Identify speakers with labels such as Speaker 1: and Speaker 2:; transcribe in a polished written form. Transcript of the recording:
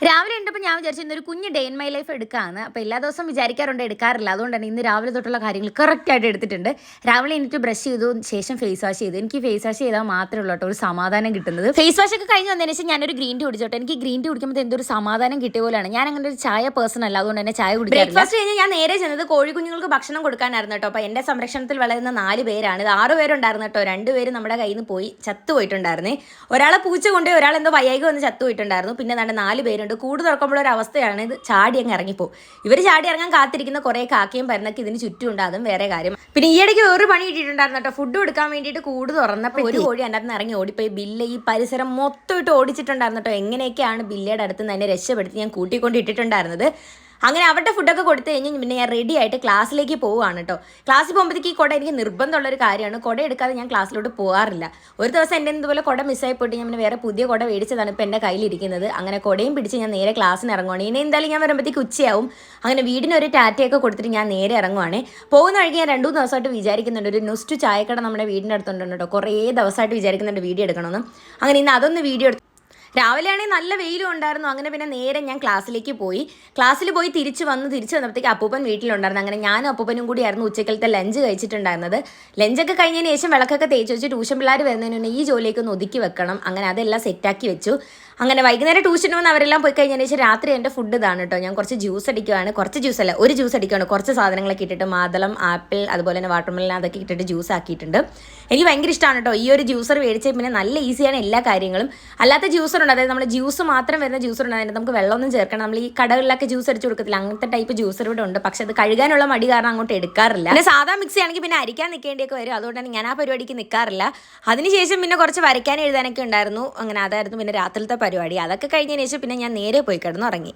Speaker 1: രാവിലെ ഉണ്ടപ്പോൾ ഞാൻ വിചാരിച്ചു ഇന്നൊരു കുഞ്ഞ് ഡേ ഇൻ മൈ ലൈഫ് എടുക്കാമെന്ന്. അപ്പോൾ എല്ലാ ദിവസവും വിചാരിക്കാറുണ്ട്, എടുക്കാറില്ല. അതുകൊണ്ട് തന്നെ ഇന്ന് രാവിലെ തൊട്ടുള്ള കാര്യങ്ങൾ കറക്റ്റായിട്ട് എടുത്തിട്ടുണ്ട്. രാവിലെ എനിക്ക് ബ്രഷ് ചെയ്തു, ശേഷം ഫേസ് വാഷ് ചെയ്തു. എനിക്ക് ഫേസ് വാഷ് ചെയ്താൽ മാത്രമേ ഉള്ളൂ കേട്ടോ ഒരു സമാധാനം കിട്ടുന്നത്. ഫേസ് വാഷ് ഒക്കെ കഴിഞ്ഞ് വന്നതിന് ശേഷം ഞാനൊരു ഗ്രീൻ ടീ കുടിച്ചോട്ടെ. എനിക്ക് ഗ്രീൻ ടീ കുടിക്കുമ്പോൾ എന്തൊരു സമാധാനം കിട്ടിയ പോലെയാണ്. ഞാൻ അങ്ങനെ ഒരു ചായ പേഴ്സൺ അല്ല, അതുകൊണ്ട് തന്നെ ചായ കുടിക്കും. ബ്രേക്ക്ഫാസ്റ്റ് കഴിഞ്ഞ് ഞാൻ നേരെ ചെന്നത് കോഴിക്കുഞ്ഞുങ്ങൾക്ക് ഭക്ഷണം കൊടുക്കാനായിരുന്നു കേട്ടോ. അപ്പോൾ എൻ്റെ സംരക്ഷണത്തിൽ വളരുന്ന 4 പേരാണ്. ഇത് 6 പേരുണ്ടായിരുന്നു കേട്ടോ. 2 പേര് നമ്മുടെ കയ്യിൽ നിന്ന് പോയി ചത്തുപോയിട്ടുണ്ടായിരുന്നേ. ഒരാളെ പൂച്ച കൊണ്ട് ഒരാളെന്തോ വയ്യായിക വന്ന് ചത്തുപോയിട്ടുണ്ടായിരുന്നു. പിന്നെ 4 പേരുണ്ട്. കൂട് തുറക്കുമ്പോൾ അവസ്ഥയാണ് ഇത്, ചാടി അങ്ങ് ഇറങ്ങിപ്പോകും. ഇവർ ചാടി ഇറങ്ങാൻ കാത്തിരിക്കുന്ന കുറേ കാക്കയും പരന്നൊക്കെ ഇതിന് ചുറ്റും അതും വേറെ കാര്യം. പിന്നെ ഈയിടയ്ക്ക് വേറൊരു പണി കിട്ടിയിട്ടുണ്ടായിരുന്നു കേട്ടോ. ഫുഡ് കൊടുക്കാൻ വേണ്ടിയിട്ട് കൂട് തുറന്നപ്പോൾ ഒരു കോഴി അതിൻ്റെ അടുത്ത് ഇറങ്ങി ഓടിപ്പോയി. ബില്ല ഈ പരിസരം മൊത്തം ഇട്ട് ഓടിച്ചിട്ടുണ്ടായിരുന്നു കേട്ടോ. എങ്ങനെയൊക്കെയാണ് ബില്ലയുടെ അടുത്ത് നിന്ന് തന്നെ രക്ഷപ്പെടുത്തി ഞാൻ കൂട്ടിക്കൊണ്ട് ഇട്ടിട്ടുണ്ടായിരുന്നത്. അങ്ങനെ അവരുടെ ഫുഡൊക്കെ കൊടുത്തു കഴിഞ്ഞ് പിന്നെ ഞാൻ റെഡി ആയിട്ട് ക്ലാസ്സിലേക്ക് പോവുകയാണ് കേട്ടോ. ക്ലാസ്സിൽ പോകുമ്പോഴത്തേക്ക് ഈ കുട എനിക്ക് നിർബന്ധമുള്ളൊരു കാര്യമാണ്. കുട എടുക്കാതെ ഞാൻ ക്ലാസ്സിലോട്ട് പോകാറില്ല. ഒരു ദിവസം എൻ്റെ ഇതുപോലെ കുട മിസ്സായി പോയിട്ട് ഞാൻ പിന്നെ വേറെ പുതിയ കുട മേടിച്ചതാണ് ഇപ്പോൾ എൻ്റെ കയ്യിലിരിക്കുന്നത്. അങ്ങനെ കുടയും പിടിച്ച് ഞാൻ നേരെ ക്ലാസ്സിന് ഇറങ്ങുവാണ്. ഇനി എന്തായാലും ഞാൻ വരുമ്പോഴത്തേക്ക് ഉച്ചയാവും. അങ്ങനെ വീടിനൊരു ടാറ്റയൊക്കെ കൊടുത്തിട്ട് ഞാൻ നേരെ ഇറങ്ങുവാണ്. പോകുന്ന വഴിക്ക് ഞാൻ 2-3 ദിവസമായിട്ട് വിചാരിക്കുന്നുണ്ട് ഒരു നുസ്റ്റ് ചായക്കട നമ്മുടെ വീടിൻ്റെ അടുത്തുണ്ട് കേട്ടോ. കുറേ ദിവസമായിട്ട് വിചാരിക്കുന്നുണ്ട് വീഡിയോ എടുക്കണമെന്ന്. അങ്ങനെ ഇന്ന് അതൊന്ന് വീഡിയോ എടുത്തു. രാവിലെ ആണെങ്കിൽ നല്ല വെയിലും ഉണ്ടായിരുന്നു. അങ്ങനെ പിന്നെ നേരെ ഞാൻ ക്ലാസ്സിലേക്ക് പോയി. ക്ലാസ്സിൽ പോയി തിരിച്ച് വന്നപ്പോഴത്തേക്ക് അപ്പൂപ്പൻ വീട്ടിലുണ്ടായിരുന്നു. അങ്ങനെ ഞാനും അപ്പൂപ്പനും കൂടിയായിരുന്നു ഉച്ചക്കലത്തെ ലഞ്ച് കഴിച്ചിട്ടുണ്ടായിരുന്നത്. ലഞ്ചൊക്കെ കഴിഞ്ഞതിന് ശേഷം വിളക്കൊക്കെ തേച്ച് വെച്ച് ട്യൂഷൻ പിള്ളേർ വരുന്നതിന് മുന്നേ ഈ ജോലിയൊക്കെ ഒന്ന് ഒതുക്കി വെക്കണം. അങ്ങനെ അതെല്ലാം സെറ്റാക്കി വെച്ചു. അങ്ങനെ വൈകുന്നേരം ട്യൂഷന് വന്ന് അവരെല്ലാം പോയി കഴിഞ്ഞതിന് ശേഷം രാത്രി എൻ്റെ ഫുഡ് ഇതാണ് കേട്ടോ. ഞാൻ കുറച്ച് ജ്യൂസ് അടിക്കുകയാണ്. കുറച്ച് ജ്യൂസ് അല്ല, ഒരു ജ്യൂസ് അടിക്കുകയാണ്. കുറച്ച് സാധനങ്ങളൊക്കെ ഇട്ടിട്ട് മാതളം, ആപ്പിൾ, അതുപോലെ തന്നെ വാട്ടർമെലൻ അതൊക്കെ ഇട്ടിട്ട് ജ്യൂസ് ആക്കിയിട്ടുണ്ട്. എനിക്ക് ഭയങ്കര ഇഷ്ടമാണ് കേട്ടോ ഈ ഒരു ജ്യൂസർ മേടിച്ച്. പിന്നെ നല്ല ഈസിയാണ് എല്ലാ കാര്യങ്ങളും. അല്ലാത്ത ജ്യൂസറുണ്ട്, അതായത് നമ്മൾ ജ്യൂസ് മാത്രം വരുന്ന ജ്യൂസറുണ്ട്. അതിന് നമുക്ക് വെള്ളമൊന്നും ചേർക്കണം. നമ്മൾ ഈ കടകളിലൊക്കെ ജ്യൂസ് അടിച്ച് കൊടുക്കത്തില്ല, അങ്ങനത്തെ ടൈപ്പ് ജ്യൂസർ ഇവിടെ ഉണ്ട്. പക്ഷെ അത് കഴുകാനുള്ള മടി കാരണം അങ്ങോട്ട് എടുക്കാറില്ല. പിന്നെ സാധാ മിക്സി ആണെങ്കിൽ പിന്നെ അരിക്കാൻ നിൽക്കേണ്ടിയൊക്കെ വരും. അതുകൊണ്ടാണ് ഞാൻ ആ പരിപാടിക്ക് നിൽക്കാറില്ല. അതിനുശേഷം പിന്നെ കുറച്ച് വരയ്ക്കാൻ എഴുതാനൊക്കെ ഉണ്ടായിരുന്നു. അങ്ങനെ അതായിരുന്നു പിന്നെ രാത്രിലത്തെ പരിപാടി. അതൊക്കെ കഴിഞ്ഞതിന് ശേഷം പിന്നെ ഞാൻ നേരെ പോയി കിടന്നുറങ്ങി.